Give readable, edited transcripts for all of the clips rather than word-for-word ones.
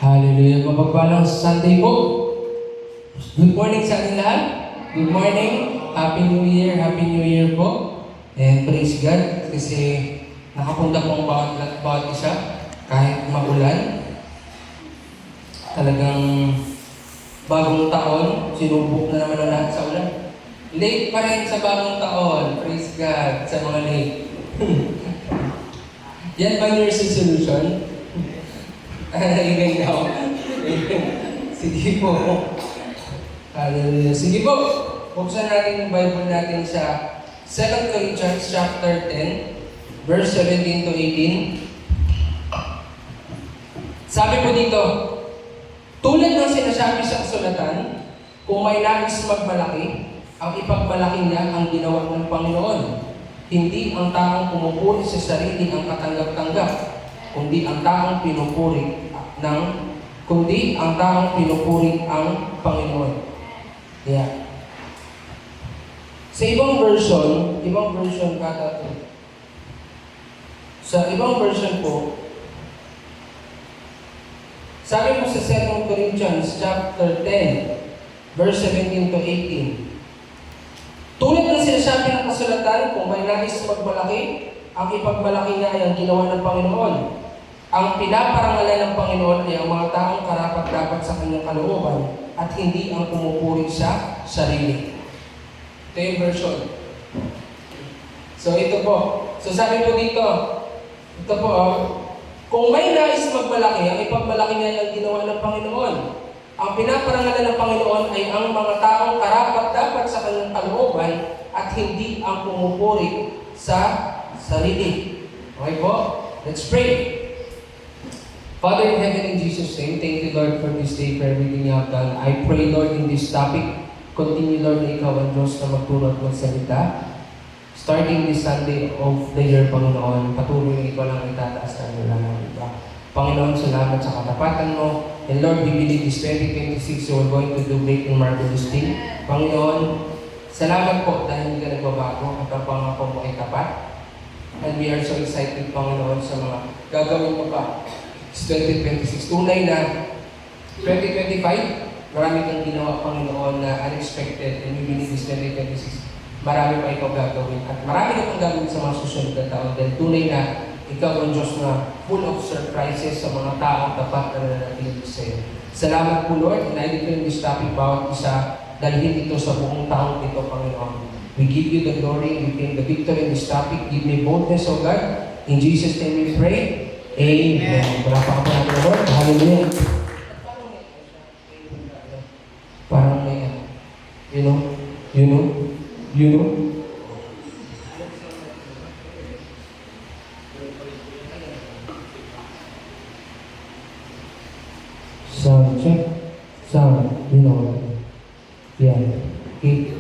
Hallelujah. Mapagpalang Sunday po. Good morning sa ating lahat. Good morning. Happy New Year. Happy New Year po. And praise God kasi nakapunta pong bawat isa kahit magulan. Talagang bagong taon, sinubok na naman ang lahat sa ulan. Late pa rin sa bagong taon. Praise God sa mga late. Yan ba New Year's resolution? Ingay daw. Sige po. Hallelujah. Sige po. Buksan natin yung Bible natin sa 2 Corinthians chapter 10, verse 17 to 18. Sabi po dito, tulad ng sinasabi sa kasulatan, kung may nais magmalaki, ang ipagmalaki niya ang ginawa ng Panginoon. Hindi ang taong pumupuri sa sarili ang katanggap-tanggap, kundi ang taong pinupuri ang Panginoon. Yeah. Sa ibang version kada to. Sa ibang version po, sabi mo sa 2 Corinthians chapter 10, verse 17 to 18. Tulad ng sinasabi ng kasulatan, kung may nais magmalaki, ang ipagmalaki niya ay ang ginawa ng Panginoon. Ang pinaparangalan ng Panginoon ay ang mga taong karapat-dapat sa kanyang kalooban at hindi ang pumupuri sa sarili. Ito yung version. So ito po. So sabi po dito, ito po, kung may nais magmalaki, ang ipagmalaki niya ay ang ginawa ng Panginoon. Ang pinaparangalan ng Panginoon ay ang mga taong karapat-dapat sa kanyang kalooban at hindi ang pumupuri sa sarili. Okay po? Let's pray. Father in heaven, in Jesus' name, thank you, Lord, for this day, for everything you have done. I pray, Lord, in this topic, continue, Lord, na ikaw ang Diyos na magturo at magsalita. Starting this Sunday of the year, Panginoon, patuloy na ikaw lang itataas na nila ng iba. Panginoon, salamat sa katapatan mo. And Lord, we believe this 2026, you are going to do great and marvelous thing. Panginoon, salamat po dahil hindi ka nagbabago at ang pangako mo ay tapat. And we are so excited, Panginoon, sa mga gagawin mo pa. It's 2026. Tunay na 2025, marami kang ginawa, Panginoon, na unexpected. And we believe this 2026, marami pa ikaw gagawin. At marami ka pang gagawin sa mga susunod na taon. Dahil tunay na ikaw ang Diyos na full of surprises sa mga taong tapat na nananatili sa iyo. Salamat po, Lord. And I declare this topic, bawat isa, dalhin ito sa buong taong ito, Panginoon. We give you the glory, we claim the victory in this topic. Give me boldness, O God. In Jesus' name we pray. Amen. Palakpakan po natin, Lord. Hallelujah. Parang may, you know. Sound check. Sound, Yeah. Okay.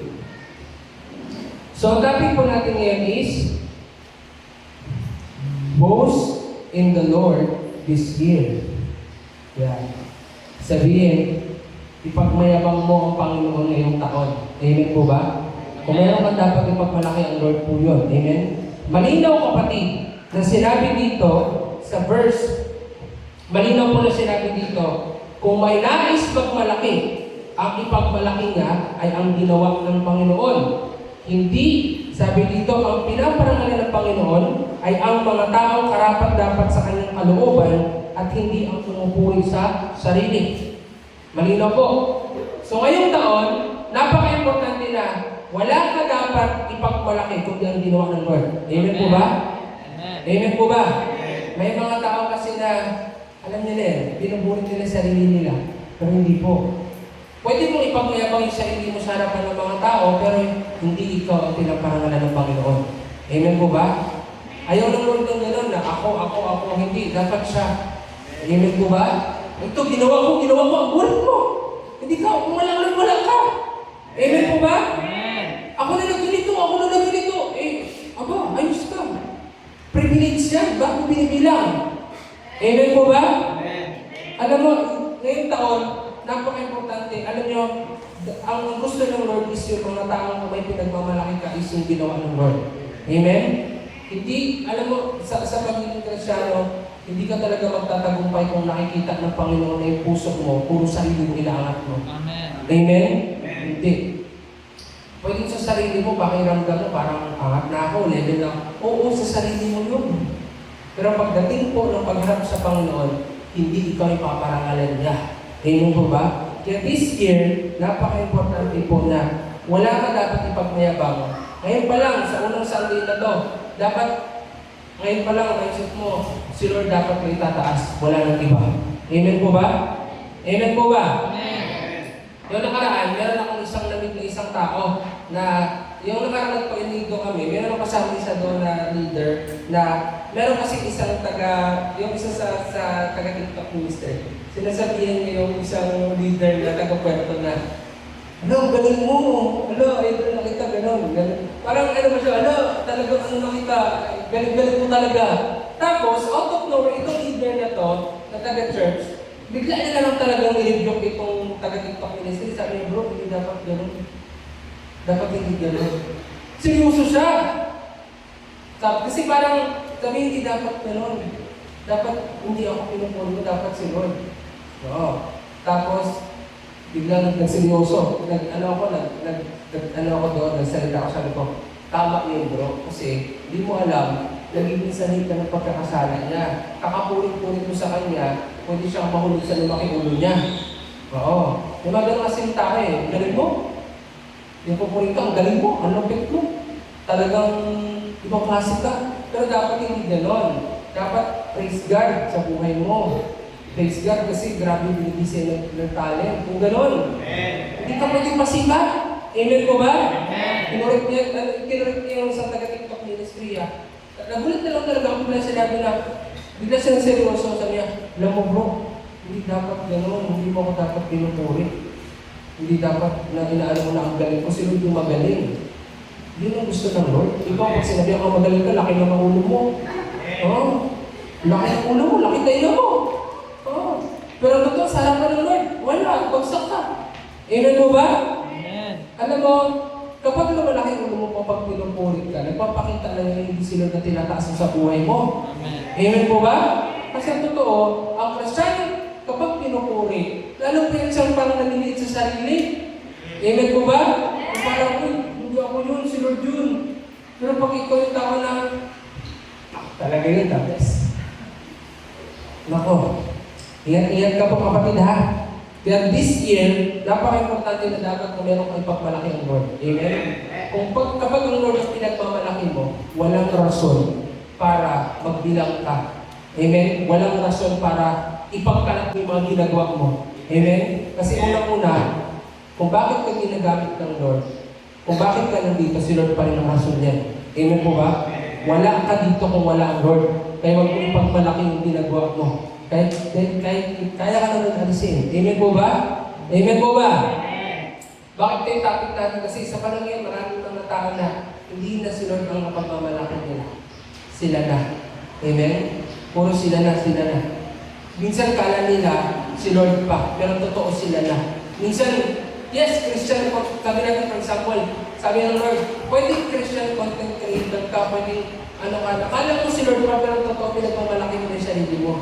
So, ang topic po natin ngayon is boast in the Lord this year. Yeah. Sabihin, ipagmayabang mo ang Panginoon ngayong taon. Amen po ba? Kung meron kang dapat ipagmalaki ang Lord po yun. Amen? Malinaw, kapatid, na sinabi dito sa verse, malinaw po na sinabi dito, kung may nais magmalaki, ang ipagmalaki niya ay ang ginawa ng Panginoon. Hindi, sabi dito, ang pinaparangalan ng Panginoon ay ang mga taong karapat-dapat sa kanyang kalooban at hindi ang pumupuri sa sarili. Malinaw po. So ngayong taon, napaka-importante na wala ka dapat ipagmalaki kundi ang ginawa ng Lord. Amen po ba? Amen po ba? May mga tao kasi na, alam niyo na binuburi nila sarili nila. Pero hindi po. Pwede mong ipagmayabang yung sarili mo sa harapan ng mga tao, pero hindi ikaw ang pinaparangalan ng Panginoon. Amen po ba? Ayaw ng Lord ng gano'n na ako, hindi. Dapat siya. Amen po ba? Ito, ginawa ko, ang buwan mo. Hindi ka, kung wala ka. Amen po ba? Amen. Ako na nagganito. Ayos ka. Privilege yan, bago binibilang. Amen po ba? Amen. Alam mo, ngayong taon, napaka-importante. Alam nyo, ang gusto ng Lord is yung mga taong may pinagmamalaki ka is yung ginawa ng Lord. Amen? Hindi, alam mo, sa pagiging Kristyano, Hindi ka talaga magtatagumpay kung nakikita ng Panginoon na yung puso mo, puro sarili mo inaangat mo. Amen. Amen? Hindi. Pwede sa sarili mo, pakiramdam mo, parang angat na ako, level na. Oo, sa sarili mo yun. Pero pagdating po ng pagharap sa Panginoon, hindi ikaw ipaparangalan niya. Amen po ba? Kaya this year, napaka-importante po na wala ka dapat ipagmayabang. Ngayon pa lang, sa unang Sunday na to, dapat, ngayon pa lang, naisip mo, si Lord dapat may tataas, wala nang iba. Amen po ba? Amen po ba? Amen. Yung nakaraan, meron akong isang namit na isang tao na yung nakaraan nagpa-inigo kami, meron akong kasama isa doon na leader na meron kasi isang yung isa sa taga-TikTok minister. Sinasabihan niya yung isang leader na taga-Puerto na, "Ano, galing mo! Ano, ito nakita, gano'n." Parang ano ba siya, talagang ano nakita, galing mo talaga. Tapos, out of nowhere, itong leader na to, na taga-church, bigla na lang talagang i-rebuke itong taga-TikTok ministry. Sabi niya, "Bro, hindi dapat gano'n. Dapat hindi gano'n." Seryoso siya. Kasi parang, sabi hindi dapat gano'n. Dapat hindi ako pinupuli mo, dapat si Lord. Oo. Tapos, biglang nagseryoso. Ano ako doon, nagsalita ako, sabi ko, tama yun bro. Kasi, di mo alam, nagiging sanay ka ng pagkakasala niya. Kakapulit-pulit mo sa kanya, pwede siyang mahulog sa lumaki ulo niya. Oo. Yung mga ganun kasing tao eh. Galing mo. Yung pupulit ka, ang galing mo, ang lupit mo. Talagang ibang klase ka. Pero dapat hindi ganon. Dapat praise God sa buhay mo. Praise God kasi grabe binibigay ng talent. Kung ganon, hindi ka pwedeng masiba. Amen po ba? Kinurit niya yung isang taga-TikTok ministry. Nagulat na lang talaga ako bigla sinabi na, bigla siya seryoso sa niya, "Alam mo bro, hindi dapat ganon, hindi mo ako dapat pinupuri. Hindi dapat na inaano mo na ang galing ko, sino yung magaling." Yun ang gusto ng Lord. Ikaw, pag sinabi ako magaling ka, laki ng ulo mo. Oh, laki ng ulo mo, laki tayo mo. Oh. Pero totoo, sa harapan ng Lord, wala, bagsak ka. Amen mo ba? Amen. Alam mo, kapag lumalaki ang ulo mo kapag pinupurit ka, nagpapakita na yung hindi sila na tinataas sa buhay mo. Amen. Amen po ba? Kasi ang totoo, ang Kristiyano, kapag pinupuri, lalo pa yung isang parang naliliit sa sarili. Amen po ba? Yung parang, hindi ako yun, si Lord yun. Pero pag ikaw yung tao na, talaga yun, the best. Nako, ingat-ingat ka po kapatid ha. Kaya this year, napaka-importante na dapat na meron kang ipagmalaki ang Lord. Amen? Kapag ang Lord ang pinagmamalaki mo, walang rason para magbilang ka. Amen? Walang rason para ipagkalat mo yung mga ginagawa mo. Amen? Kasi unang-una, kung bakit ka ginagamit ng Lord, kung bakit ka nandito, si Lord pa rin ang rason niya. Amen po ba? Wala ka dito kung wala ang Lord. Kaya huwag mong ipagmalaki yung ginagawa mo. Kaya ka naman alisin. Amen po ba? Amen po ba? Bakit ito yung topic natin? Kasi sa panahon ngayon, maraming mga tao na hindi na si Lord ang kapagmamalaki nila. Sila na. Amen? Puro sila na. Minsan kala nila si Lord pa, pero totoo sila na. Minsan, yes, Christian, sabi natin for example, sabi ng Lord, pwede Christian content creator ka, pwede akala mo si Lord pa, pero totoo pinagmamalaki mo na yung sarili mo.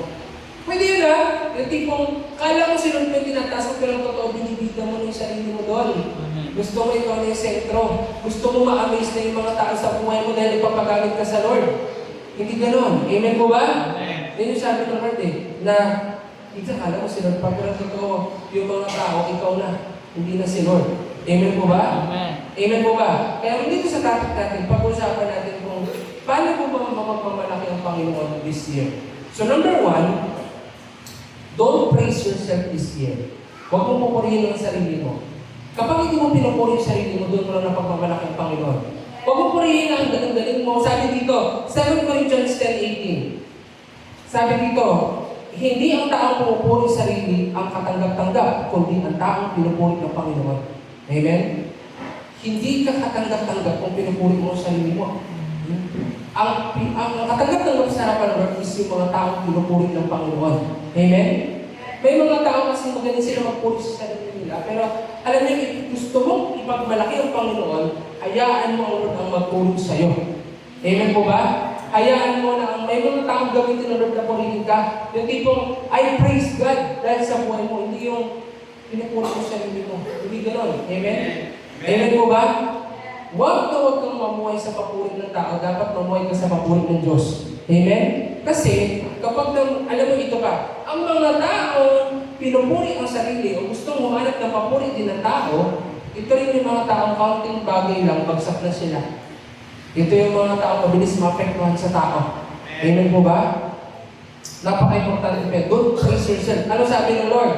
Pwede yun ha, yung tipong, kala mo si Lord pa tinataas mo, pero totoo binibigyan mo na yung sarili mo doon. Gusto mo ikaw na yung sentro, gusto mo ma-amaze na yung mga tao sa buhay mo dahil ipapagamit ka sa Lord. Hindi ganon. Amen po ba? Yan yung sabi ng Lord na, minsan kala mo si Lord pa, pero totoo, yung mga tao, ikaw na, hindi na si Lord. Amen po ba? Amen. Amen po ba? Kaya dito sa topic natin, pag-usapan natin kung paano po ba magpamalaki ang Panginoon this year. So number one, don't praise yourself this year. Huwag mong pupurihin ang sarili mo. Kapag hindi mo pinupuri yung sarili mo, doon mo lang napagpamalaki ang Panginoon. Huwag mong purihin ang galing-galing mo. Sabi dito, 7 Corinthians 10:18. Sabi dito, hindi ang taong pumupuri sarili ang katanggap-tanggap, kundi ang taong pinupuri ng Panginoon. Amen? Hindi ka katanggap-tanggap kung pinupuri mo ang sarili mo. Ang katanggap-tanggap sa harapan ng Lord is yung mga taong pinupuri ng Panginoon. Amen? May mga tao kasi magaling sila magpuri sa sarili nila, pero alam niyo, if gusto mong ipagmalaki ang Panginoon, hayaan mo ang Lord ang magpuri sa iyo. Amen po ba? Hayaan mo na may mga taong gamitin ng Lord na purihin ka. Yung tipong, I praise God dahil sa buhay mo. Hindi yung pinupuri mo sa sarili mo. Hindi ganon. Amen? Amen mo ba? Huwag kang mamuhay sa papuri ng tao. Dapat mamuhay ka sa papuri ng Diyos. Amen? Kasi, kapag alam mo ito ka, ang mga taong pinupuri ang sarili o gustong humanap ng papuri din ng tao, ito rin yung mga taong counting bagay lang, bagsak na sila. Ito yung mga taong mabilis maapektuhan sa tao. Amen po ba? Napaka-importante pa. Don't praise yourself. Ano sabi ng Lord?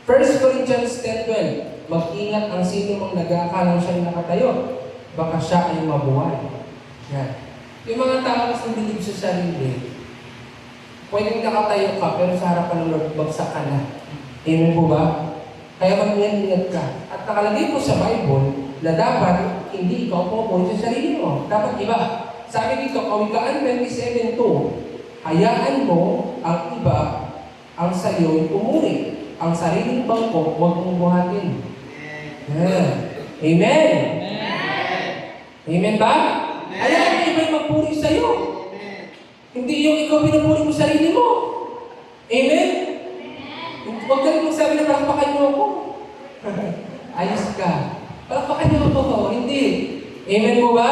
1 Corinthians 10:12, mag-ingat ang sino mang nag-aakalang siya'y nakatayo, baka siya ay mabuhay. Yan. Yung mga tao kasi bilib sa sarili, pwedeng nakatayo ka, pero sa harapan ng Lord, bagsak ka na. Amen po ba? Kaya mag-ingat ka. At nakalagay po sa Bible na dapat hindi ikaw pumupunin sa sarili mo. Dapat iba. Sabi dito, Kawikaan 27:2, hayaan mo ang iba ang sayo'y pumuri. Ang sariling bangko, huwag mong buhatin. Yeah. Amen? Amen ba? Hayaan mo iba'y magpuri sa'yo. Hindi yung ikaw pinupuri mo sarili mo. Amen? Huwag ka rin magsabi na palakpakan mo ako. Ayos ka. Palakpakan niyo ako. Hindi. Amen mo ba?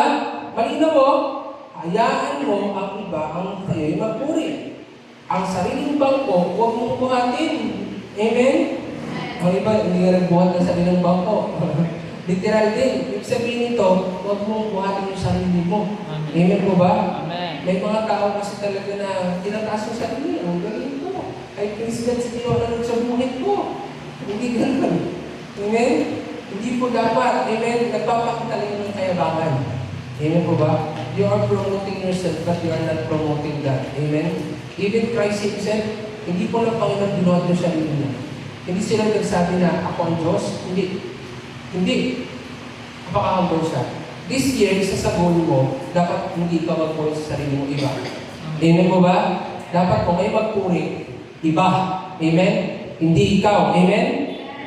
Malinaw mo, hayaan mo ang iba ang kayo'y magpuri. Ang sariling bangko, huwag mong buhatin. Amen? Ang iba, hindi nga nagbuhat ng sariling bangko. Literal din. Ibig sabihin nito, huwag mong buhatin yung sarili mo. Amen po ba? Amen. May mga tao kasi talaga na tinataas yung sarili. Ang galing ko. Ay, President, sa ginawa sa buhay ko. Hindi ganun. Amen? Hindi po dapat. Amen? Nagpapakita lang ng kayabangan. Amen po ba? You are promoting yourself, but you are not promoting God. Amen? Even Christ Himself, hindi po lang Panginoon binuhat yung sarili niya. Hindi sila nagsabi na ako ang Diyos. Hindi. Hindi. Napaka-humble siya. This year, isa sa goal mo, dapat hindi ka magpuri sa sarili mo iba. Amen po ba? Dapat kung may magpuri, iba. Amen? Hindi ikaw. Amen?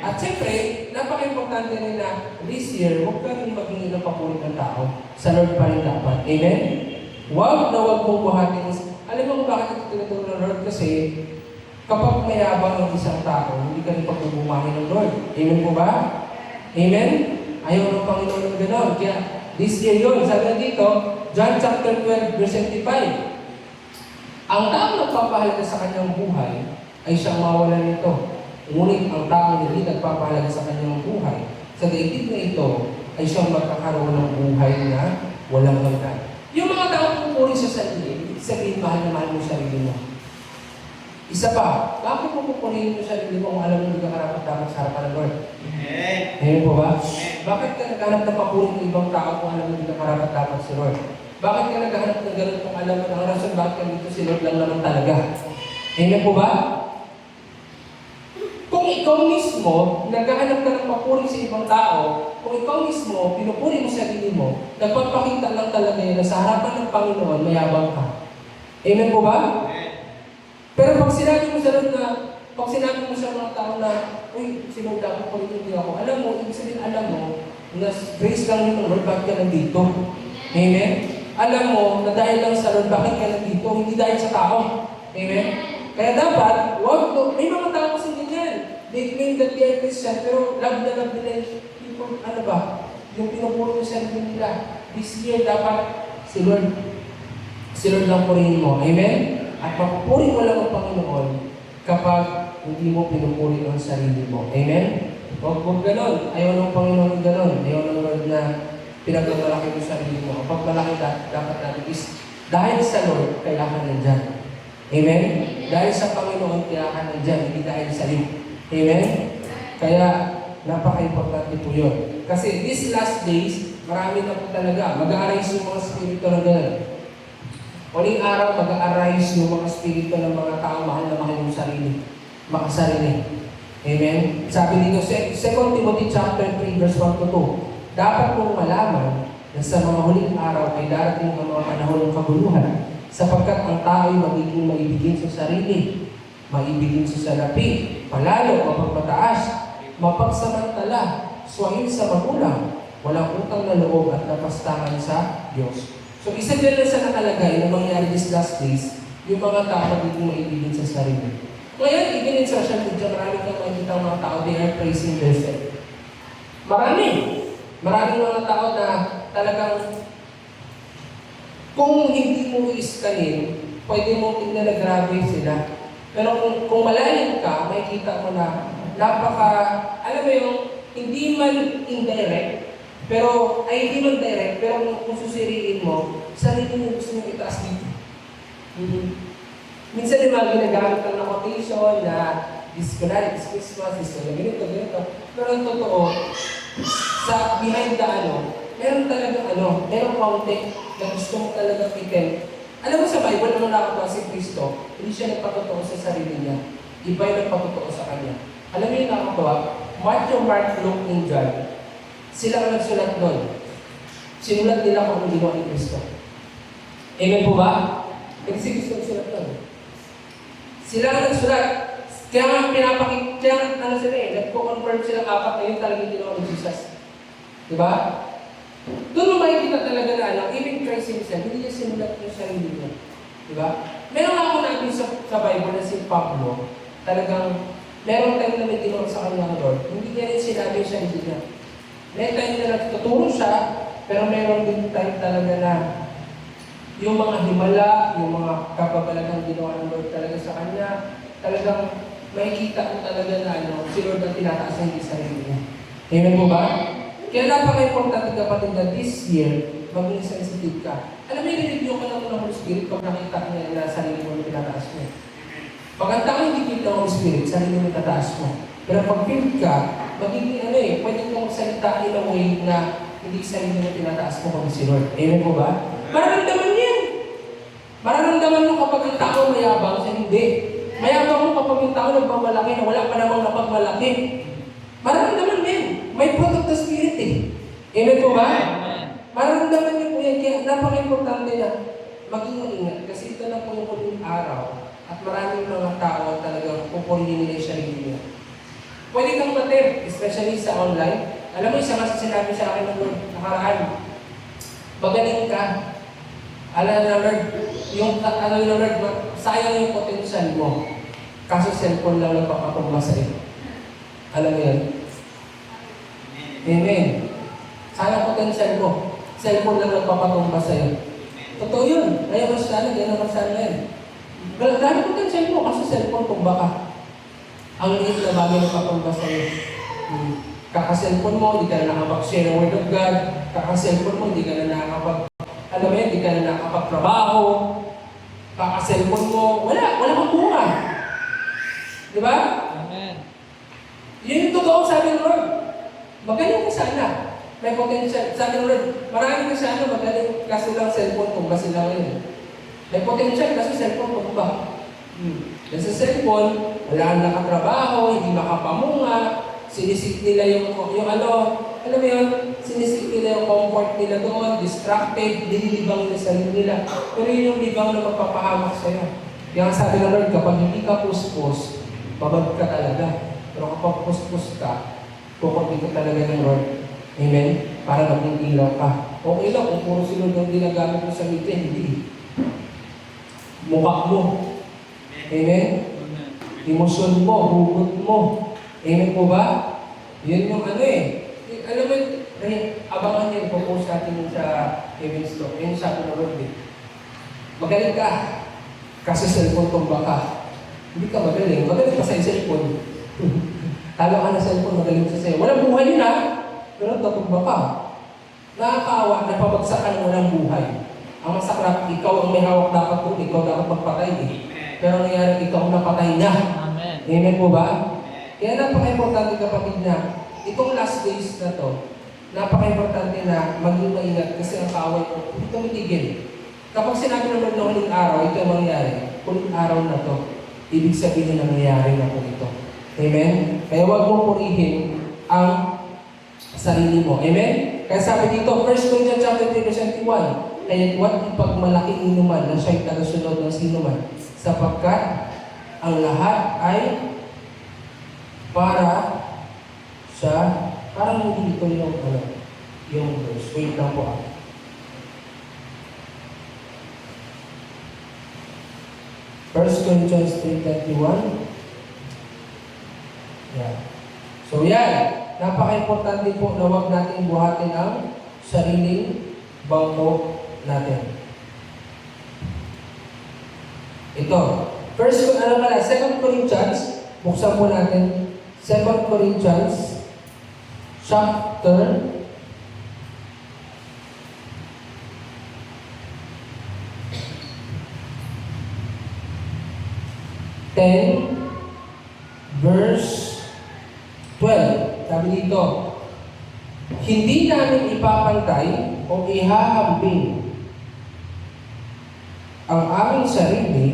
At siyempre, napaka-importante rin na this year, huwag ka rin maghingi ng papuri ng tao. Sa Lord pa rin dapat. Amen? Huwag na huwag mong buhatin. Alam mo kung bakit ito tinuturo ng Lord? Kasi kapag mayabang ng isang tao, hindi ka rin pagbubumahin ng Lord. Amen po ba? Amen? Ayaw ng Panginoon ng gano'n. Kaya this year yun, sabi na dito, John chapter 12, verse 75. Ang taong nagpapahalaga sa kanyang buhay ay siyang mawalan nito. Ngunit ang taong hindi nagpapahalaga sa kanyang buhay, sa daigdig na ito, ay siyang magkakaroon ng buhay na walang hanggan. Yung mga taong pupuri sa sarili, sabihin mahal na mahal mo sarili mo. Isa pa, bakit mo pupurihin mo sarili mo kung alam mo hindi ka karapat-dapat sa harapan ng Lord? Amen po ba? Bakit ka naghanap ng papuri ng ibang tao kung alam mo hindi ka karapat-dapat si Lord? Bakit ka naghanap ng gano'n kung alam mo ang rason bakit ka dito si Lord lang naman talaga? Amen po ba? Kung ikaw mismo, naghahanap ka ng papuri sa ibang tao, kung ikaw mismo, pinupuri mo sarili mo, nagpapakita lang talaga yun na sa harapan ng Panginoon, mayabang ka. Amen po ba? Pero pag sinabi mo sa Lord na, pag sinabi mo sa mga tao na, uy, si Lord dapat pag-ibig ako, alam mo, ibig sabihin, alam mo, na grace lang yun ng Lord, bakit ka nandito? Amen? Alam mo, na dahil lang sa Lord, bakit ka nandito? Hindi dahil sa tao. Amen? Kaya dapat, may mga tao kasi ganyan. They claim that they are Christian, pero love na love nila yung, ano ba, yung pinupuro sa sarili nila. This year, dapat si Lord lang purihin mo. Amen? At mapupuri mo lang ang Panginoon kapag hindi mo pinupuri ang sarili mo. Amen? Huwag ganon. Ayaw ng Panginoon ganon. Ayaw ng Lord na pinagmamalaki mo sarili mo. Kapag malaki dapat natin is dahil sa Lord, kaya ka nandyan. Amen? Dahil sa Panginoon, kaya ka nandyan. Hindi dahil sa iyo. Amen? Kaya, napaka-importante po yun. Kasi these last days, marami na po talaga. Mag-a-arise yung mga spirito na gano'n. Uling araw, mag-a-arise yung mga spirito ng mga tao mahal na mahal yung sarili. Makasarili. Amen? Sabi dito, 2 Timothy chapter 3, verse 1 to 2. Dapat mong malaman na sa mga huling araw ay darating ang mga panahon ng kaguluhan, sapagkat ang tao ay magiging maibigin sa sarili, maibigin sa salapi, palalo, mapagmataas, mapagsamantala, suwain sa magulang, walang utang na loob at napastangan sa Diyos. So isa dyan lang sa nakalagay na mangyari these last days, yung mga tao magiging maibigin sa sarili. Ngayon, even in social media, marami kang makikita ang mga tao, they are praising themselves. Maraming mga tao na talagang kung hindi mo iskanin, pwede mo tingnan na grabe sila. Pero kung malalim ka, makikita mo na alam mo yung, hindi man indirect, pero, hindi man direct, pero kung susiriin mo, sarili mo gusto mo itaas dito. Minsan yung mga ginagamit ng quotation na this Christmas, this ganito. Pero ang totoo, sa behind the meron talagang meron konti na gusto mo talagang item. Alam mo sa Bible, nung nakatawa si Kristo, hindi siya nagpatotoo sa sarili niya. Iba yung nagpatotoo sa kanya. Alam mo yung nakatawa? Matthew, Mark, Luke, and John. Sila ang nagsulat doon. Sinulat nila kung ano ginawa ni Kristo. Amen po ba? Kasi Kristo nagsulat doon. Sila ang nagsulat. Kaya nga nagko-confirm sila apat na yun talagang ginawa ni Jesus. Diba? Doon mo makikita talaga na even Christ himself, hindi niya sinulat yung sarili niya. Diba? Meron ako natin sa Bible na si Pablo, talagang meron time na may ginawa sa kanya ng Lord. Hindi niya rin sinabi yung sarili niya. May time na nagtuturo siya, pero meron din time talaga na yung mga himala, yung mga kababalagang ginawa ng Lord talaga sa kanya, talagang makikita mo talaga na si Lord ang tinataas na hindi sarili niya. Amen po ba? Kaya napaka-importante kapatid na this year, maging sensitive ka. Alam mo, i-review ka lang ng Holy Spirit pag nakita niya na sarili mo na tinataas mo. Pag ang tao hindi kita ng Holy Spirit, sarili mo tataas mo. Pero pag feel ka, magiging pwede kang magsalita in a way na hindi sarili mo tinataas mo kung si Lord. Amen po ba? Mararamdaman yan. Mararamdaman mo kapag ang tao mayabang sa hindi. Mayabang mo kapag yung tao nagmamalaki na wala pa namang napagmalaki. Mararamdaman mo yan. May fruit of the Spirit Amen po ba? Mararamdaman niyo po yan. Kaya napaka-importante na maging ingat. Kasi ito na po yung huling araw. At maraming mga tao talagang pupurihin nila yung sarili nila. Pwede kang matem, especially sa online. Alam mo, isa nga sinabi sa akin ng Lord, nakaraan. Magaling ka. Alam na Lord, sayang yung potential mo. Kaso cellphone lang nagpapatugma sa'yo. Alam mo yan? Amen. Sayang potential mo. Cellphone lang nagpapatumba sa'yo. Totoo yun. Kaya mas sana, kaya naman sana yan. Dahil potential mo, kasi cellphone tumba ka. Ang liit na bagay na patumba sa'yo. Kaka-cellphone mo, hindi ka na nakapag-share ng Word of God. Kaka-cellphone mo, hindi ka na alam mo yan, hindi ka na nakapag-trabaho. Kaka-cellphone mo, wala kang bunga. Di ba? Amen. Yun yung totoo sabi ng Lord. Magaling ka sana. May potential. Sabi ng Lord, marami ka sana magaling kasi lang cellphone kung kasi lang yun. May potential kasi cellphone kung ba. Kasi sa cellphone, wala kang nakatrabaho, hindi makapamunga, sinisik nila yung alam mo yun, sinisik nila yung comfort nila doon, distracted, dinilibang nila sa nila. Pero yun yung libang na magpapahamak sa'yo. Kaya sabi ng Lord, kapag hindi ka puspos, babag ka talaga. Pero kapag puspos ka, kukunti ka talaga ng Lord. Amen? Para maging ilaw ka. Okay lang kung puro silod ang ginagamit mo sa media, hindi. Mukha mo. Amen? Emosyon mo, hugot mo. Amen po ba? Yun yung alam mo, abangan niyo, ipopost natin sa Heaven's Talk. Yun sabi ng Lord magaling ka. Kasi cellphone tumba ka. Hindi ka magaling. Magaling pa sa cellphone. Talo ka na cellphone, magaling sa sa'yo. Walang buhay yun pero tatumba ka. Nakakaawa, napabagsak ka ng walang buhay. Ang masakrap, ikaw ang may hawak dapat doon, ikaw dapat magpatay Pero nangyari, ikaw ang napatay niya. Amen. Amen po ba? Kaya napaka-importante kapatid na, itong last days na to, napaka-importante na maging maingat kasi ang kaaway ko, hindi tumitigil. Kapag sinabi naman ng huling araw, ito ang mangyari. Huling araw na to, ibig sabihin na nangyayari na po ito. Amen? Kaya huwag mo purihin ang sarili mo. Amen? Kaya sabi dito, 1 Corinthians chapter 3, verse 21, kaya huwag ipagmalaking inuman na siya'y tagasunod ng sinuman, sapagkat ang lahat ay para sa, parang hindi ito yung verse. Wait lang po Corinthians 3:31. Yan. So yan, napaka-importante po na huwag natin buhatin ang sariling bangko natin. Ito. First, 2 Corinthians, buksan po natin, 2 Corinthians, chapter 10, verse 12. Sabi dito, hindi namin ipapantay o ihahambing ang aming sarili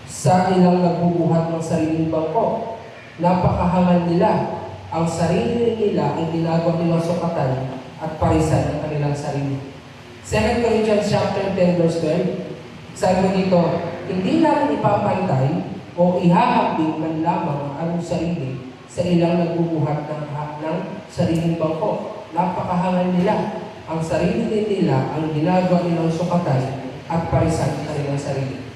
sa ilang nagbubuhat ng sariling bangko. Napakahangal nila. Ang sarili nila ay ginagawa nilang sukatan at parisan ng kanilang sarili. 2 Corinthians chapter 10, verse 12. Sabi dito, hindi namin ipapantay o ihahambing man lamang ang aming sarili sa ilang nagbubuhat ng sariling bangko. Napakahangal nila. Ang sarili nila ang ginagawa nilang sukatan at parisan ng kanilang sarili.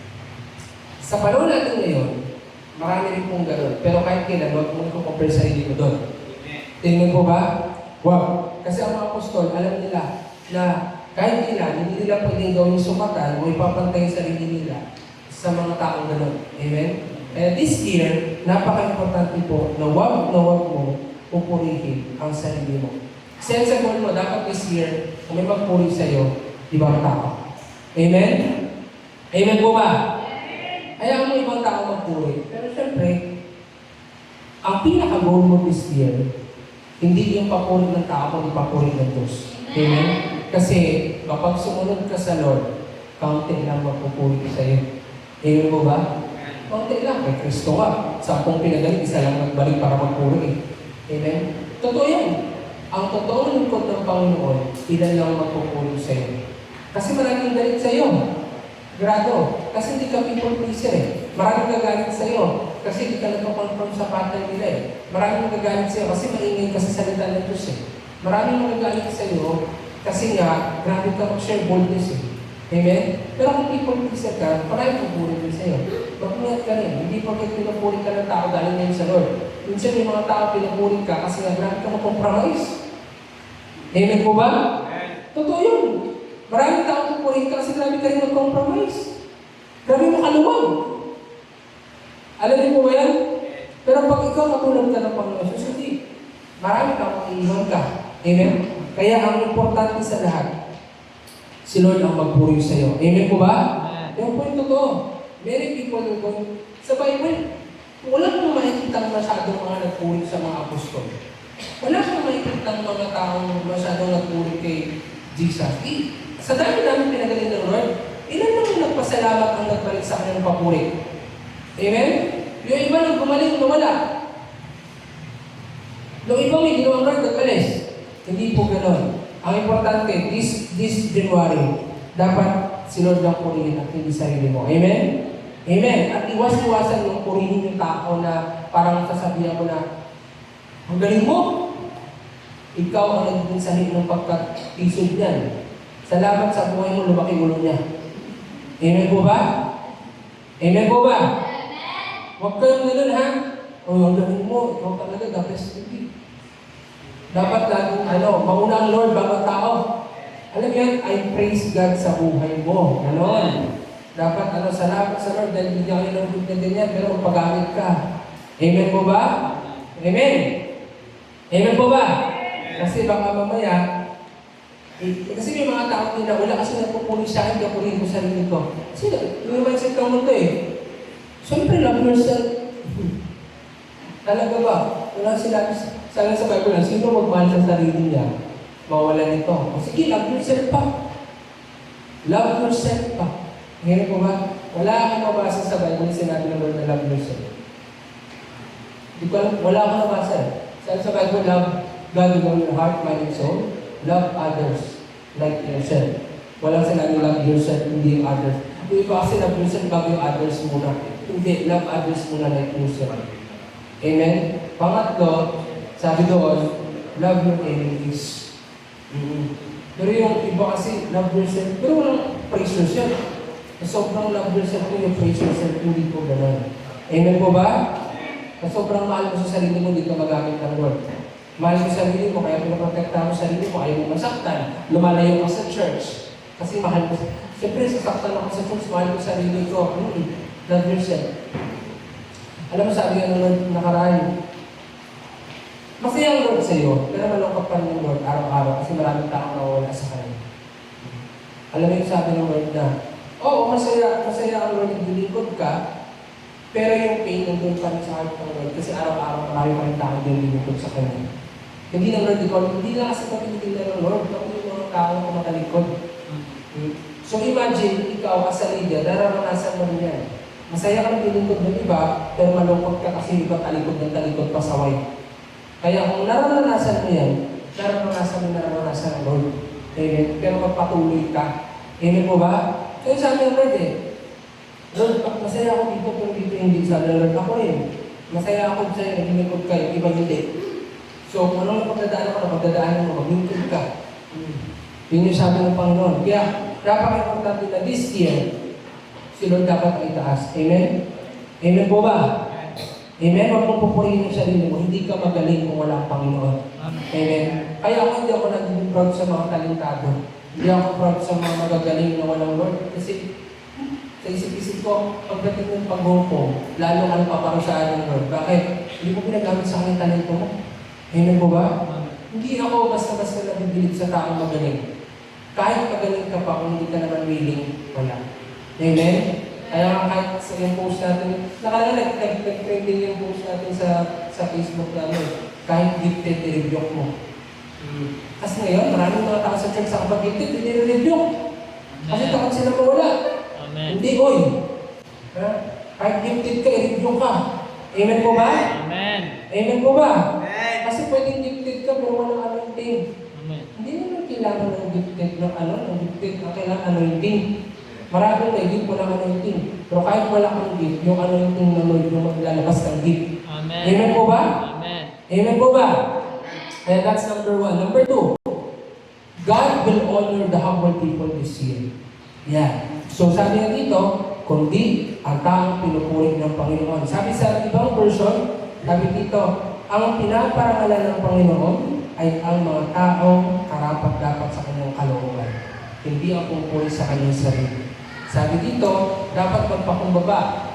Sa panahon natin ngayon, marami rin pong gano'n. Pero kahit kailan, huwag mong compare sarili mo doon. Tingnan po ba? Wow! Kasi ang mga apostol, alam nila na kahit kailan, hindi nila pwedeng gawin sukatan o ipapantay yung sarili nila sa mga taong gano'n. Amen? This year, napaka-importante po na huwag mo pupurihin ang sarili mo. Sense sa goal mo, dapat this year, kung may magpuri sa'yo, ibang tao. Amen? Amen po ba? Ayaw mo ibang tao magpuri. Pero syempre, ang pinaka-goal mo this year, hindi yung papuri ng tao, kundi papuri ng Diyos. Amen? Kasi kapag sumunod ka sa Lord, kaunti lang magpupuri sa'yo. Amen mo ba? Kaunti lang. Kay Kristo nga. Sampung pinagaling, isa lang nagbalik para magpuri. Amen? Totoo yan. Ang totoong lingkod ng Panginoon, ilan lang magpupuri sa'yo. Kasi maraming galit sa'yo. Grado. Kasi hindi ka people pleaser eh. Maraming gagalit sa'yo. Kasi hindi ka nagpakonform sa pattern nila eh. Maraming gagalit sa'yo kasi maingay ka sa salita ng Diyos eh. Maraming magagalit sa'yo kasi nga, grabe ka mag-share boldness eh. Amen? Pero kung people pleaser ka, maraming pupuri din sa'yo. Mag-ingat ka rin. Hindi porket pinupuri ka ng tao galing ngayon sa Lord. Minsan may mga tao pinupuri ka kasi nga grabe ka mag-compromise. Amen po ba? Totoo yun. Maraming tao pupuri ka kasi grabe ka rin mag-compromise. Grabe mo kaluwag. Alam niyo po ba yan? Pero pag ikaw matulog ka ng Panginoon, susunod, marami kang iiwan ka. Amen? Kaya ang importante sa lahat, si Lord ang magpuri sa iyo. Amen po ba? Yan po yung totoo. Many people who go sa Bible, wala kang makikita masyadong mga nagpuri sa mga apostol. Wala kang makikita mga taong masyadong nagpuri kay Jesus. Sa dami namin pinagaling ng Lord, ilan naman nagpasalamat ang nagbalik sa kanyang papuri? Amen? Yung iba nang gumaling na wala. Yung iba may ginawang Lord nagkalis. Hindi po gano'n. Ang importante, this January, dapat si Lord lang purihin at hindi sarili mo. Amen? Amen. At iwas-iwasan yung purihin yung tao na parang sasabihan mo na, ang galing mo! Ikaw ang naging sahig ng pagkatisod niyan. Salamat sa buhay mo, lumaki ulo niya. Amen po ba? Amen po ba? Huwag kayong ganun ha. O ang galing mo, ikaw talaga, dapat hindi. Dapat laging, mauna ang Lord bago tao. Alam mo yan, I praise God sa buhay mo. Ganon. Dapat, salamat sa Lord dahil hindi niya kayo ng ganyan, pero pag-gamit ka. Amen po ba? Amen. Amen po ba? Kasi baka mamaya, kasi may mga tao din na wala kasi nagpupuli sa akin, kapurihin ko sarili ko. Kasi yung mindset ng mundo eh. Siyempre, love yourself. Talaga ba? Wala sila, sabi sa Bible, sino magmahal sa sarili niya, mawala nito. O sige, love yourself pa. Love yourself pa. Ngayon po ba? Wala akong mabasa sa Bible sinabi ng Lord na love yourself. Wala akong nabasa. Sabi sa Bible, love God with all your heart, mind, and soul. Love others like yourself. Walang sinabi love yourself, hindi yung others. Yung iba kasi love yourself bago yung others muna. Hindi, love others muna like yourself. Amen? Pangatlo, sabi doon, love your enemies. Pero yung iba kasi, love yourself, pero walang praise yourself. Sa sobrang love yourself mo, you praise yourself, hindi po ganun. Amen po ba? Sa sobrang mahal mo sa sarili mo, hindi ka magamit ng Lord. Mahal mo sa sarili mo, kaya pinaprotekta mo sa sarili mo, ayaw mo masaktan, lumalayo ka sa church. Kasi mahal mo. Siyempre, sasaktan ako sa church, mahal ko sa sarili ko. Love yourself. Alam mo, sabi nga ng Lord nakaraan, masaya ang Lord sa iyo, pero malungkot pa rin yung Lord araw-araw kasi maraming taong nawawala sa Kanya. Alam mo yung sabi ng Lord na, oo, masaya ang Lord, naglilingkod ka, pero yung pain nandun pa rin sa heart ng Lord kasi araw-araw marami pa rin taong naglilingkod sa Kanya. Hindi ng Lord, hindi lang kasi kapilitin ng Lord, kapag yung mga taong kumatalikod. So imagine, ikaw as a leader, nararanasan mo rin yan. Masaya ka naglilingkod ng iba, pero malungkot ka kasi iba talikod ng talikod pasaway. Kaya kung nararanasan mo yan, nararanasan ng Lord. Amen. Pero magpatuloy ka. Amen po ba? Kaya sabi ng Lord Lord, masaya ako dito, pero dito hindi. Sabi ng Lord, ako masaya ako sa'yo, naglilingkod kayo, iba hindi. So, kung anong pagdadaanan mo, maglingkod ka. Yun yung sabi ng Panginoon. Kaya, dapat importante na this year, si Lord dapat ay itaas. Amen? Amen po ba? Amen? Huwag mong pupurihin yung sarili mo. Hindi ka magaling kung wala ang Panginoon. Amen? Kaya hindi ako naging proud sa mga talentado. Hindi ako proud sa mga magagaling na walang Lord. Kasi sa isip-isip ko, pagdating ng pag-hukom, lalo ka nang paparusaan ng Lord. Bakit? Hindi mo pinagamit sa aking talento mo. Amen po ba? Hindi ako basta-basta nabibilib sa taong magaling. Kahit magaling ka pa, kung hindi ka naman willing, wala. Amen? Kaya kahit sa yung post natin, nakalala, nag-trending yung post natin sa Facebook namin. Kahit gifted, i-review mo. Kasi ngayon, maraming mga tao sa church sa kapag gifted, i-review. Kasi takot sila mawala. Amen. Hindi, oy. Kahit gifted ka, i-review ka. Amen po ba? Amen. Amen po ba? Amen. Kasi pwedeng gifted ka, pero walang anointing. Amen. Hindi naman kailangan ng gifted ng gifted na kailangan anointing. Maraming may gift, walang anointing. Pero kahit wala kang gift, yung anointing na Lord yung maglalabas ng gift. Amen. Amen po ba? Amen. Amen po ba? And that's number 1. Number 2, God will honor the humble people this year. Yeah. So sabi nga dito, kundi ang taong pinupuri ng Panginoon. Sabi sa ibang version, sabi dito, ang pinaparangalan ng Panginoon ay ang mga taong karapat-dapat sa kanyang kalooban. Hindi ang pupuri sa kanyang sarili. Sabi dito, dapat magpakumbaba.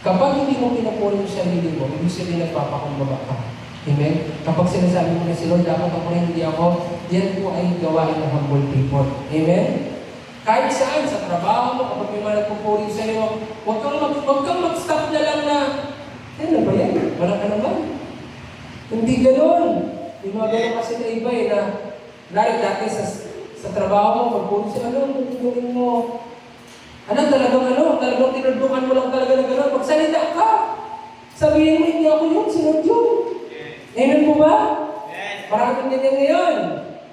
Kapag hindi mo pinupuri yung sarili mo, ibig sabihin nagpapakumbaba ka. Amen? Kapag sinasabi mo na si Lord, dapat ako rin, hindi ako, yan po ay gawain ng humble people. Amen? Kahit saan, sa trabaho mo, kapag may mga nagpupuri sa iyo, huwag kang mag-stop na lang na, ano ba yan? Wala ka naman. Hindi ganoon. Yung mga ganoon kasi na iba na dati sa trabaho mo, magpuri sa pagpupurin mo. Talagang tinundukan mo lang talaga na gano'n. Magsalita ka. Sabihin mo, hindi ako yun, sinod yun. Amen po ba? Maraming ganyan ngayon.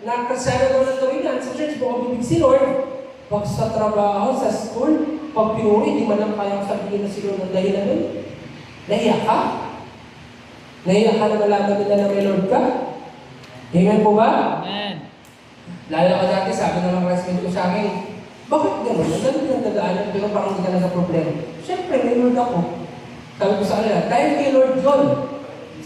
Nakasara daw ng tuwinan sa church, baka bibig si Lord. Pag sa trabaho, sa school, pag pinuri, di man lang kayang sabihin na si Lord ng dahilan nun. Naiyak ka? Naiyak ka na malaman nila na may Lord ka? Amen po ba? Amen. Lalo ka dati, sabi ng mga classmate ko sa akin, bakit gano'n? Ang gano'n pinagdadaanan, pero parang hindi ka na sa problema. Siyempre, may Lord ako. Sabi ko sa kanila, dahil kay Lord John.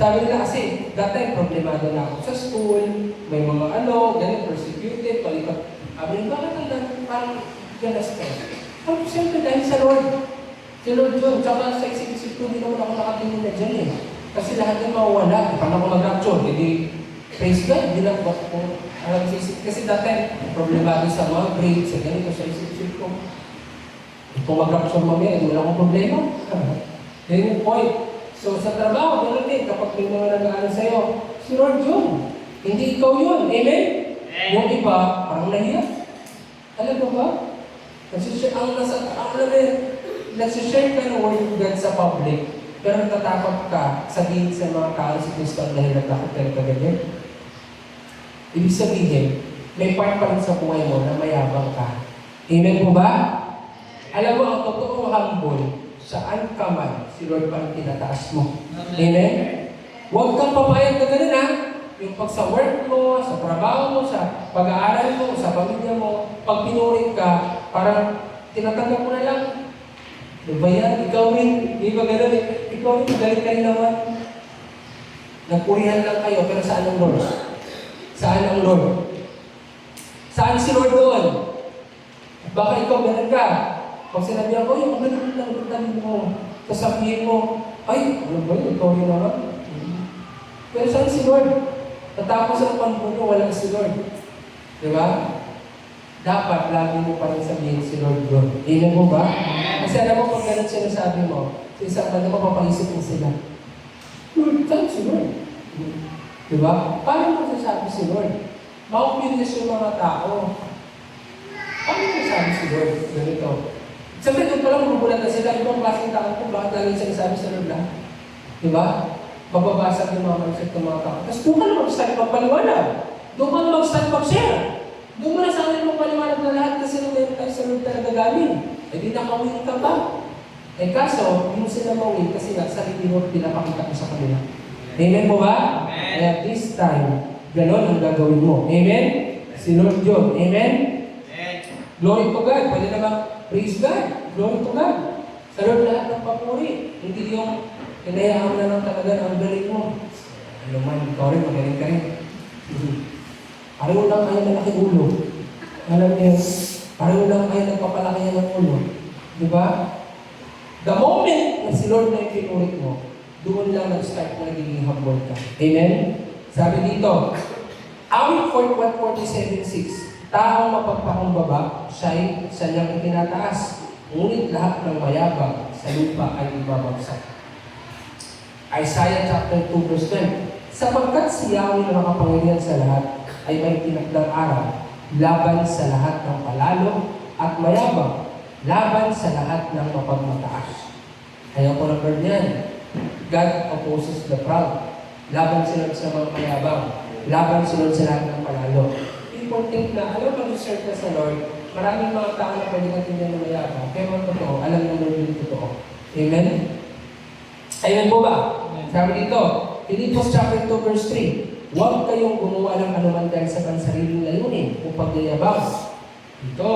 Sabi nila kasi, dati problemado na ako sa school, may mga ganun, persecuted, palipat. Sabi nila, bakit ang dami parang ganas ka? Sabi, siyempre, dahil sa Lord. Si Lord John, tsaka sa isip-isip ko, hindi naman ako nakatingin na dyan Kasi lahat yung mawawala. Paano ako mag-rapture? Hindi, praise God, hindi lang ko. Kasi dati, problemado sa mga grades, sa ganito, sa isip-isip ko. Kung mag-rapture mamaya, hindi wala akong problema. Yan yung point. So sa trabaho, gano'n din, kapag may mga nag-aaral sa'yo, si Lord yun. Hindi ikaw yun. Amen? Yung iba, parang nahiya. Alam mo ba? Nagsishare ka ng word of God sa public, pero natatakot ka sabihin sa mga tao si Kristo ang dahil nagtakot ka rin ganyan. Ibig sabihin, may part pa rin sa buhay mo na mayabang ka. Amen po ba? Alam mo, ang totoong humble, saan ka man, si Lord pa rin tinataas mo. Amen? Huwag kang papayag na ganun Yung pag sa work mo, sa trabaho mo, sa pag-aaral mo, sa pamilya mo, pag pinurit ka, parang tinatanggap mo na lang. Ano ba yan? Ikaw rin. Di ba gano'n eh? Ikaw rin, magaling ka rin naman. Nagpurihan lang kayo, pero saan ang Lord? Saan ang Lord? Saan si Lord doon? Baka ikaw ganun ka. Pag sinabi ako, yung ganun lang, ganun mo. Sasabihin mo, ay, ano ba yun? Ikaw rin naman. Pero saan si Lord? Tatapos ang panahon mo, walang si Lord. Di ba? Dapat lagi mo pa rin sabihin si Lord doon. Amen mo ba? Kasi alam mo, pag ganun sinasabi mo, sa isang banda mo, papaisip mo sila. Lord, saan si Lord? Di ba? Paano mo sasabi si Lord? Maupilius yung mga tao. Paano mo sasabi si Lord? Ganito. Sabi, doon pala magugulat na sila. Ibang klaseng tao kung bakit lagi sinasabi sa Lord lang. Di ba? Mababasag yung mga mindset ng mga tao. Tapos doon ka na mag-start magpaliwanag. Doon ka na mag-start mag-share. Doon mo na sa akin magpaliwanag na lahat kasi nung meron tayo sa Lord talaga galing. Eh di nakawin ka ba? Eh kaso, hindi mo sila mawin kasi nga sarili mo pinapakita ko sa kanila. Amen po ba? Amen. Kaya this time, ganon ang gagawin mo. Amen? Si Lord John. Amen? Amen. Glory to God. Pwede naman, praise God. Glory to God. Sa Lord lahat ng papuri. Hindi yung hinayaan na lang talaga na ang galing mo. Ano man, ikaw rin, magaling ka rin. Pareho lang kayo na laki ulo. Alam niyo, pareho lang kayo nagpapalaki ng ulo. Di ba? The moment na si Lord na yung pinurit mo, doon lang nag-start na nagiging humble ka. Amen? Sabi dito, awit 147:6, taong mapagpakumbaba, siya'y sanyang itinataas, ngunit lahat ng mayabang sa lupa ay ibabagsak. Isaiah chapter 2 verse 10, sapagkat si Yahweh na makapangyarihan sa lahat ay may tinakdang araw, laban sa lahat ng palalo at mayabang, laban sa lahat ng mapagmataas. Ayaw ko ng word niyan. God opposes the proud. Laban sila sa mga mayabang. Laban sila sa lahat ng palalo. People think na, alam mo, mag-serve ka sa Lord, maraming mga tao na pwede natin yan na mayabang. Pero ang totoo, alam ng Lord yung totoo. Amen? Amen po ba? Sabi dito, Philippians chapter 2 verse 3, huwag kayong gumawa ng anuman dahil sa pansariling layunin o pagyayabang. Ito,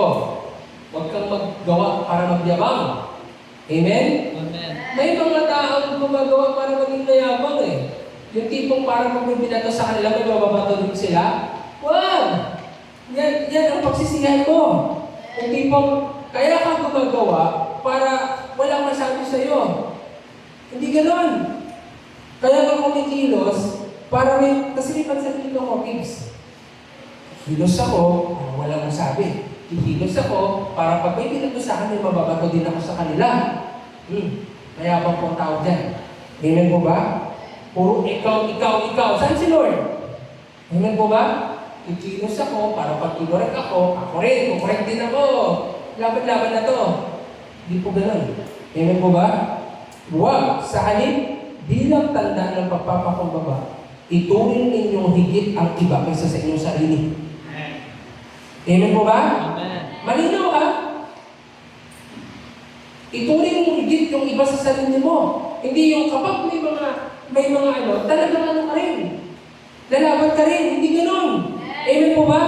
huwag kang maggawa para magyabang. Amen? Amen. May mga taong gumagawa para maging mayabang eh. Yung tipong parang pag may binato sa kanila, may mababato din sila. Wag! Yan ang pagsisihan ko. Yung tipong, kaya ka gumagawa para walang masabi sa'yo. Hindi ganon. Kaya ka kumikilos para may, kasi may pansarili ko, kids. Kilos ako, walang masabi. Kikilos ako para pag may binato sa akin, may mababato din ako sa kanila. Mayabang po ang tao dyan. Amen po ba? Puro ikaw. Saan si Lord? Amen po ba? Ikilos ako para pag kinorek ako rin, kukorek din ako. Laban-laban na to. Hindi po ganun. Amen po ba? Huwag sa halip bilang tanda ng pagpapakumbaba, ituring ninyong higit ang iba kaysa sa inyong sarili. Amen po ba? Amen. Malinaw ka? Ituring mo higit yung iba sa sarili mo. Hindi yung kapag may mga talagang ano ka rin. Lalaban ka rin. Hindi ganon. Amen po ba?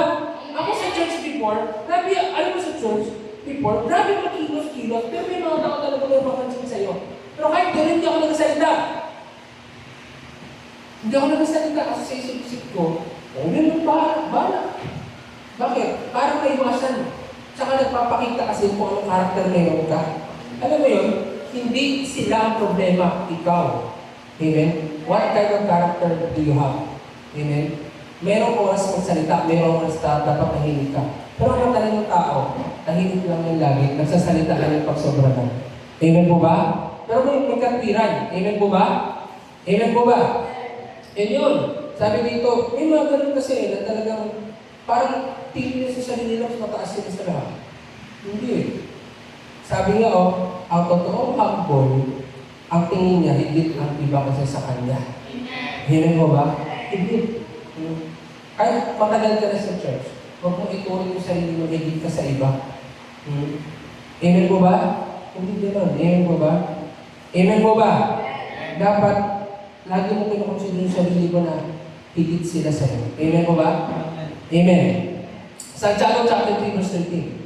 Ako sa church before, grabe, alam mo sa church before, grabe makilos-kilos, pero may mga tao talaga may mapansin sa'yo. Pero kahit gano'n, hindi ako nagsalita. Hindi ako nagsalita kasi sa isip-isip ko, ganun ba? Bakit? Para maiwasan. Tsaka nagpapakita kasi kung anong karakter ngayon ka. Alam mo yun, hindi sila ang problema, ikaw. Amen? What kind of character do you have? Amen? Merong oras magsalita, merong oras dapat tahimik ka. Pero ang mataling ng tao, tahimik lang yung lagi, nagsasalita lang yung pagsobrahan. Amen po ba? Pero may katwiran. Amen po ba? Amen po ba? And yun, sabi dito, may mga ganun kasi na talagang parang tingin nila sa sarili nila, mataas sila sa lahat. Hindi. Sabi nga, ang totoong humble, ang tingin niya, higit ang iba kasi sa kanya. Amen po ba? Higit. Kahit matagal ka na sa church, huwag mong ituring yung sarili mo, higit ka sa iba. Amen po ba? Hindi gano'n. Amen po ba? Amen po ba? Dapat, lagi mo kinukonsider yung sarili mo na higit sila sa iyo. Amen po ba? Amen. Santiago chapter 3 verse 13.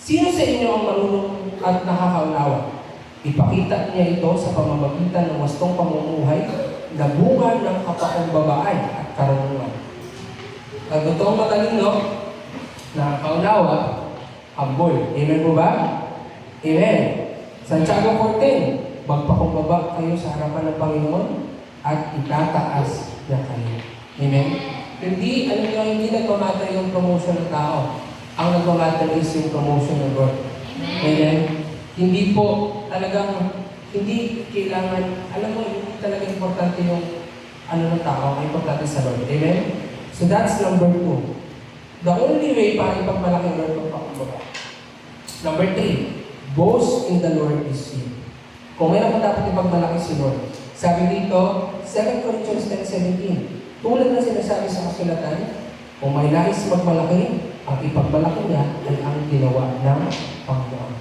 Sino sa inyo ang marunong at nakakaunawa? Ipakita niya ito sa pamamagitan ng wastong pamumuhay na bunga ng kapakumbabaan at karunungan. Ang totoong matalino, nakakaunawa, humble. Amen po ba? Amen. Santiago 4:10, magpakumbaba kayo sa harapan ng Panginoon at itataas niya kayo. Amen? Hindi nagmamatter yung promotion ng tao. Ang nagmamatter is yung promotion ng Lord. Amen? Hindi po talagang, hindi kailangan, alam mo, hindi talaga importante yung ng tao, ang importante sa Lord. Amen? So that's number 2. The only way para ipagmalaki ang Lord magpakumbaba. Number 3, boast in the Lord is you. Kung meron mo dapat ipagmalaki si Lord, sabi dito, 2 Corinthians 10:17, tulad na sinasabi sa kasulatan, kung may nais magmalaki, ang ipagmalaki niya ay ang ginawa ng Panginoon.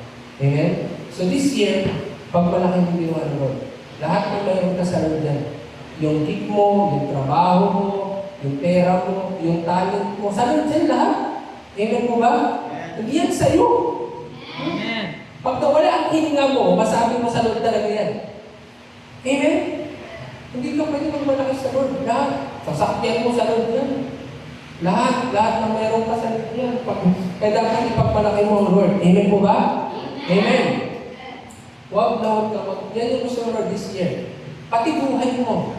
Amen? So this year, pagmalaki ng ginawa ng Lord. Lahat ng mayroon ka sa Lord yan. Yung gift mo, yung trabaho mo, yung pera mo, yung talent mo, sa Lord yan lahat. Amen po ba? Hindi yan sa'yo. Amen. Pag nawala ang hininga mo, masabi mo sa Lord talaga yan. Amen? Hindi ka pwede magmalaki sa Lord. Lahat. Sasakyan mo sa Lord yan. Lahat na mayroon ka sa Lord yan. Kaya dapat ipagmalaki mo ang Lord. Amen po ba? Amen. Huwag na huwag ka. Yan yung gusto ng Lord this year. Pati buhay mo.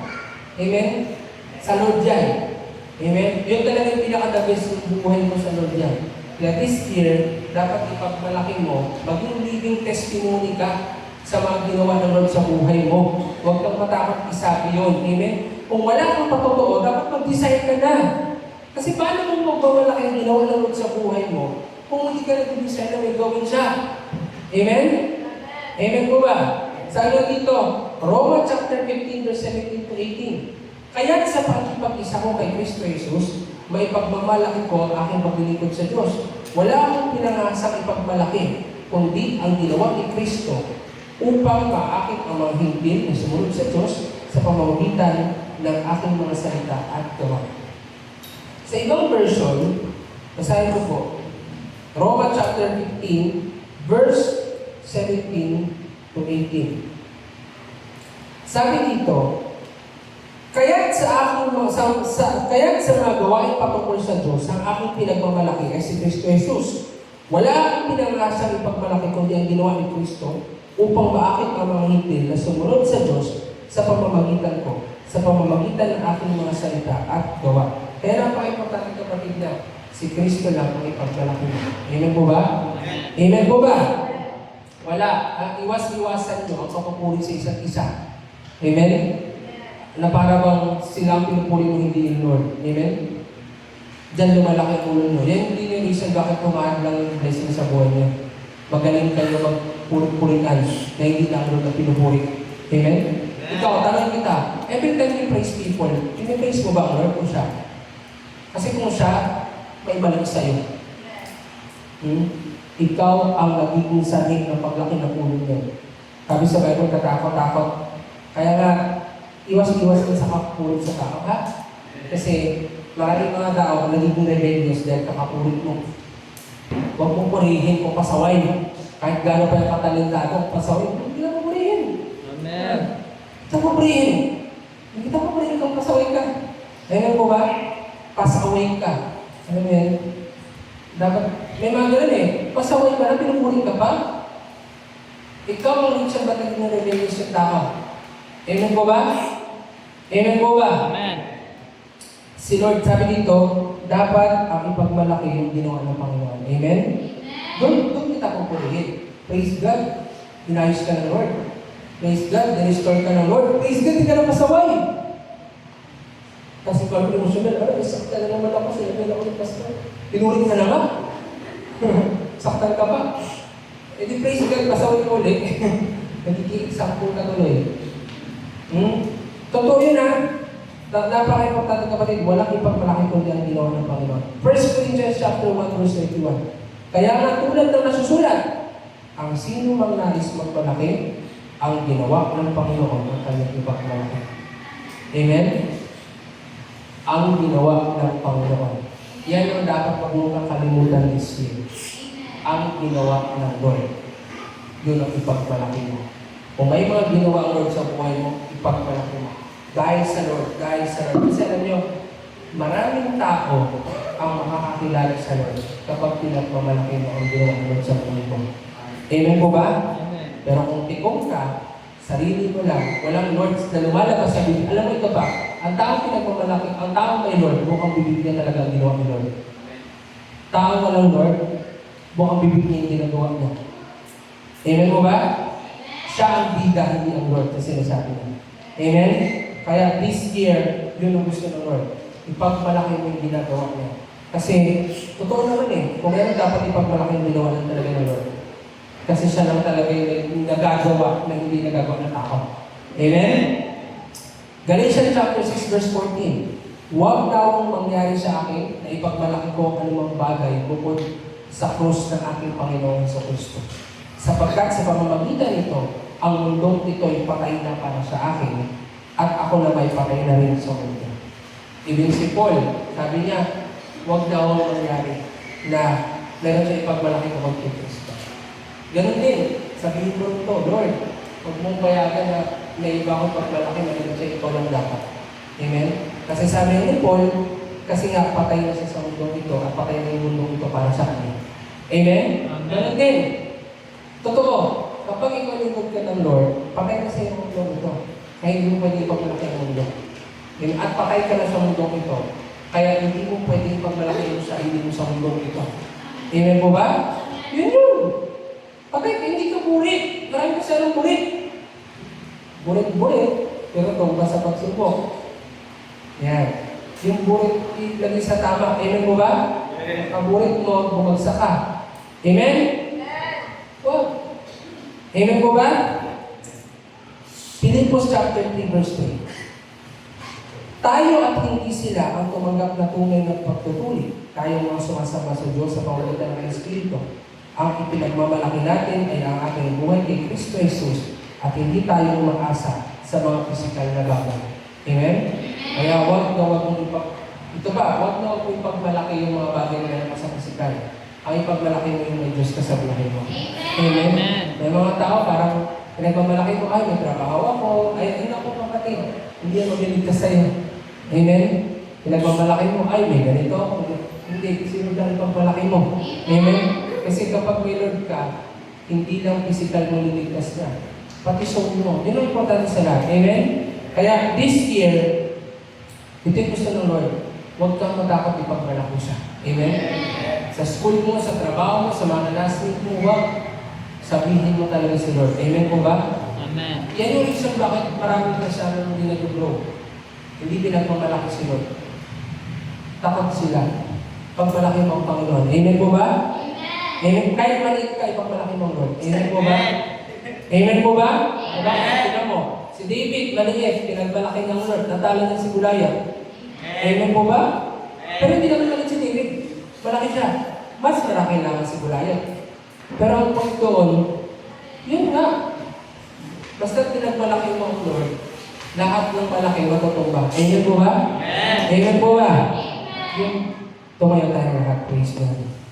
Amen? Sa Lord yan. Amen? Yun talaga yung pinaka-the best yung buhay mo sa Lord yan. Kaya this year, dapat ipagmalaki mo, maging living testimony ka sa mga ginawa ng Lord sa buhay mo. Huwag kang matakot isabi yun. Amen? Kung wala kang patotoo, dapat mag-decide ka na. Kasi paano mo magbamalaki ang ginawa ng Lord sa buhay mo kung hindi ka nag-decide na may gawin siya? Amen? Amen po ba? Sabi dito, Romans chapter 15, verse 17 to 18. Kaya sa pakikipag-isa ko kay Kristo Jesus, may pagmamalaki ko ang aking paglilingkod sa Diyos. Wala akong pinangasang ipagmalaki, kundi ang ginawa ni Kristo upang maakit ang mga hintil na sumunod sa Diyos sa pamamagitan ng aking mga salita at gawa. Sa ibang version, basahin ko po, Romans chapter 15, verse 17 to 18. Sabi dito, kaya't sa mga gawain patungkol sa Diyos, ang aking pinagmamalaki ay si Kristo Jesus. Wala akong pinangasang ipagmalaki kundi ang ginawa ni Kristo upang maakit ang mga hintil na sumunod sa Diyos sa pamamagitan ko, sa pamamagitan ng aking mga salita at gawa. Kaya napaka-importante kapatid na si Kristo lang ang ipagmalaki mo. Amen po ba? Amen po ba? Wala. Ang iwas-iwasan nyo ang papapuri sa isa't isa. Amen? Na para bang sila ang pinupuri mo, hindi yung Lord. Amen? Diyan lumalaki ang ulo nyo. Yan hindi yung reason bakit kumaan lang yung blessing sa buhay niya. Magaling kayo magpuri-puritan na hindi na ang Lord ang pinupuri. Amen? Ikaw, tanong kita, every time you praise people, pinipraise mo ba ang Lord o siya? Kasi kung siya, may balik sa'yo. Ikaw ang nagiging sanhi ng paglaki ng ulo niya. Sabi sa Bible, katakot-takot. Kaya nga, iwas-iwas din sa kapulit sa tao, ha? Kasi maraming mga tao nagiging rebellious dahil kakapulit mo. Huwag mong purihin kung pasaway. Kahit gano'n pa yung katalentado, pasaway, hindi ka purihin. Amen. Hindi ka purihin. Hindi ka purihin kung pasaway ka. Ayun po ba? Pasaway ka. Ano yan? Dapat, may mga ganun eh. Pasaway ka na, pinupuri ka pa. Ikaw ang rin siya ba naging rebellious yung tao? Amen po ba? Amen po ba? Amen. Si Lord, sabi dito, dapat ang ipagmalaki yung ginawa ng Panginoon. Amen? Doon kita pupurihin. Praise God. Inayos ka ng Lord. Praise God. Restore ka ng Lord. Praise God. Hindi ka na pasaway. Kasi pag emosyonal, saktan na naman ako sa email ako ng pastor. Tinuring ka na nga. Saktan ka ba? E di praise God, pasaway ka ulit. Nagkikisakpo ka tuloy. Totoo yun ha. Napaka-importante kapatid, walang ipagmalaki kundi ang ginawa ng Panginoon. 1 Corinthians chapter 1 verse 21. Kaya nga tulad ng nasusulat, ang sino mang nais magmalaki, ang ginawa ng Panginoon ang kanyang ipagmalaki. Amen? Ang ginawa ng Panginoon. Yan ang dapat huwag mong kakalimutan this year. ang ginawa ng Lord. Yun ang ipagmalaki mo. Kung may mga ginawa ang Lord sa buhay mo, ipagmalaki mo. Dahil sa Lord, dahil sa Lord. Kasi alam nyo, maraming tao ang makakakilala sa Lord kapag pinagmamalaki mo ang ginawa ng Lord sa buhay mo. Amen po ba? Amen. Pero kung tikong ka, sarili mo lang, walang Lord na lumalabas sa Biblia. Alam mo ito ba? Ang taong pinagmamalaki, ang taong may Lord, mukhang bibig niya talaga ang ginawa ni Lord. Taong walang Lord, mukhang bibig niya yung ginagawa niya. Amen mo ba? Siya ang bida, hindi ang Lord na sinasabi niya. Amen? Kaya this year, yun ang gusto ng Lord. Ipagmalaki mo yung ginagawa niya. Kasi, totoo naman kung meron dapat ipagmalaki yung ginawa ng talaga ng Lord. Kasi siya lang talaga yung nagagawa na hindi nagagawa ng tao. Amen? Galatians chapter 6 verse 14. Huwag daw mangyari sa akin na ipagmalaki ko ang anumang bagay bukod sa krus ng aking Panginoon sa Kristo. Sapagkat sa pamamagitan nito, ang mundong ito ay patay na para sa akin at ako na may patay na rin sa mundo. Even si Paul, sabi niya, huwag daw mangyari na meron siya ipagmalaki ko kay Kristo. Ganun din, sabihin mo ito, Lord, huwag mong payagan na may iba akong pagmalaki na meron siya ikaw lang dapat. Amen? Kasi sabi ni Paul, kasi nga patay na siya sa mundong ito at patay na yung mundong ito para sa kanya. Amen? Ganun din. Totoo, kapag ikaw lingkod ka ng Lord, patay na siya yung mundong ito. Kaya hindi mo pwede ipagmalaki ang mundo. At patay ka na sa mundong ito. Kaya hindi mo pwede ipagmalaki yung sarili mo sa mundong ito. Amen po ba? Yun yun. Patay ka, hindi ka burit. Marami ka siya ng burit. Burit-burit, pero tumba sa pagsubok. Yan. Yung burit, ilagay sa tama. Amen po ba? Ang burit mo, bumagsak ka. Amen? Oh. Amen po ba? Philippians chapter 3 verse 3. Tayo at hindi sila ang tumanggap na tunay ng pagtutuli. Tayo mga sumasama sa Diyos sa pamamagitan ng Espiritu. Ang ipinagmamalaki natin ay ang ating buhay kay Kristo Jesus at hindi tayo umaasa sa mga pisikal na bagay. Amen? Kaya huwag mong huwag na huwag mong ipagmalaki yung mga bagay na nasa pisikal. Ang ipagmalaki mo yung may Diyos ka sa buhay mo. Amen? May mga tao parang pinagmamalaki mo, ay may trabaho ako, ay hindi ako kapatid. Hindi yan magiligtas sa'yo. Amen? Pinagmamalaki mo, ay may ganito ako. Hindi, sino dahil pagmalaki mo? Amen? Kasi kapag may Lord ka, hindi lang physical mo liligtas na. Pati soul mo. Yun ang importante sa lahat. Amen? Kaya this year, ito yung gusto ng Lord. Huwag kang matakot ipagmalaki siya. Amen? Sa school mo, sa trabaho mo, sa mga classmate mo, huwag sabihin mo talaga si Lord. Amen po ba? Amen. Yan yung reason bakit maraming Kristiyanos hindi nag-grow. Hindi pinagmamalaki si Lord. Takot sila. Pagmalaki mo ang Panginoon. Amen po ba? Amen. Kahit maliit ka, ipagmalaki mo ang Lord. Amen po ba? Amen po ba? Diba? Tignan mo. Si David, maliit, pinagmalaki ng Lord. Natalo niya si Goliath. Amen po ba? Pero hindi naman maliit si David. Malaki siya. Mas malaki lang si Goliath. Pero ang point doon, yun nga. Basta pinagmalaki mo ang Lord, lahat ng malaki matutumba. Amen po ba? Amen po ba? Yung tumayo tayo lahat. Praise God.